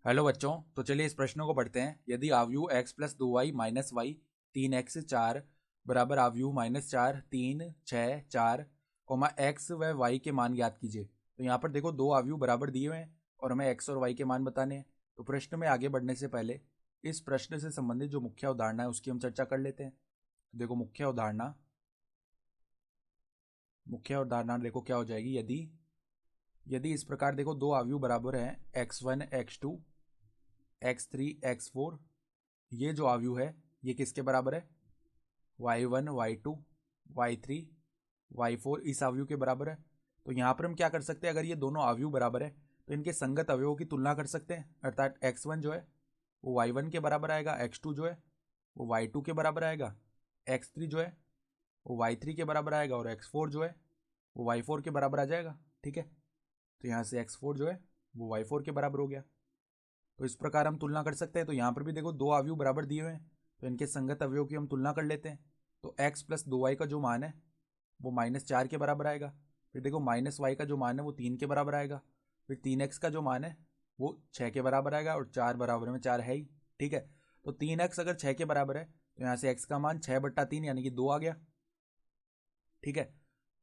Hello बच्चों, तो चलिए इस प्रश्न को पढ़ते हैं। यदि आव्यूह x plus 2y minus Y 3x 4 बराबर आव्यूह माइनस 4 3 6 4 कोमा x व y के मान ज्ञात कीजिए। तो यहाँ पर देखो दो आव्यूह बराबर दिए हुए हैं और हमें x और y के मान बताने हैं। तो प्रश्न में आगे बढ़ने से पहले इस प्रश्न से संबंधित जो मुख्य अवधारणा है उसकी हम चर्चा कर लेते हैं। तो देखो मुख्य अवधारणा देखो क्या हो जाएगी। यदि इस प्रकार देखो दो आव्यूह बराबर हैं x1 x2 x3 x4, ये जो आव्यूह है ये किसके बराबर है? y1 y2 y3 y4 इस आव्यूह के बराबर है। तो यहाँ पर हम क्या कर सकते हैं, अगर ये दोनों आव्यूह बराबर है तो इनके संगत अवयवों की तुलना कर सकते हैं। अर्थात x1 जो है वो y1 के बराबर आएगा, x2 जो है वो y2 के बराबर आएगा, x3 जो है वो y3 के बराबर आएगा और x4 जो है वो y4 के बराबर आ जाएगा। ठीक है, तो यहाँ से x4 जो है वो y4 के बराबर हो गया। तो इस प्रकार हम तुलना कर सकते हैं। तो यहाँ पर भी देखो दो आव्यूह बराबर दिए हुए हैं तो इनके संगत अवयवों की हम तुलना कर लेते हैं। तो x प्लस 2y का जो मान है वो -4 के बराबर आएगा। फिर देखो -y का जो मान है वो 3 के बराबर आएगा। फिर 3x का जो मान है वो 6 के बराबर आएगा और 4 बराबर में 4 है ही। ठीक है, तो 3x अगर 6 के बराबर है तो यहाँ से x का मान 6/3 यानी कि 2 आ गया। ठीक है,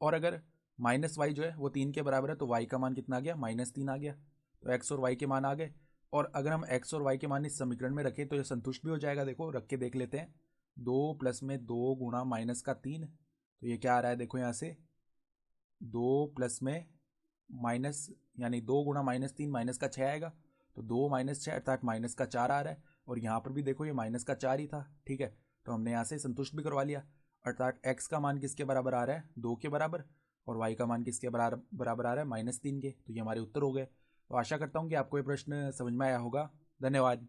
और अगर -y जो है वो 3 के बराबर है तो y का मान कितना आ गया? -3 आ गया। तो x और y के मान आ गए। और अगर हम x और y के मान इस समीकरण में रखें तो ये संतुष्ट भी हो जाएगा। देखो रख के देख लेते हैं। 2 प्लस में 2 गुणा -3, तो ये क्या आ रहा है? देखो यहाँ से 2 प्लस में माइनस यानी 2 गुणा -3 माइनस का 6 आएगा। तो 2 - 6 अर्थात -4 आ रहा है। और यहाँ पर भी देखो ये -4 ही था। ठीक है, तो हमने यहाँ से संतुष्ट भी करवा लिया। अर्थात x का मान किसके बराबर आ रहा है? 2 के बराबर। और y का मान किसके बराबर आ रहा है? -3 के। तो ये हमारे उत्तर हो गए। तो आशा करता हूँ कि आपको ये प्रश्न समझ में आया होगा। धन्यवाद।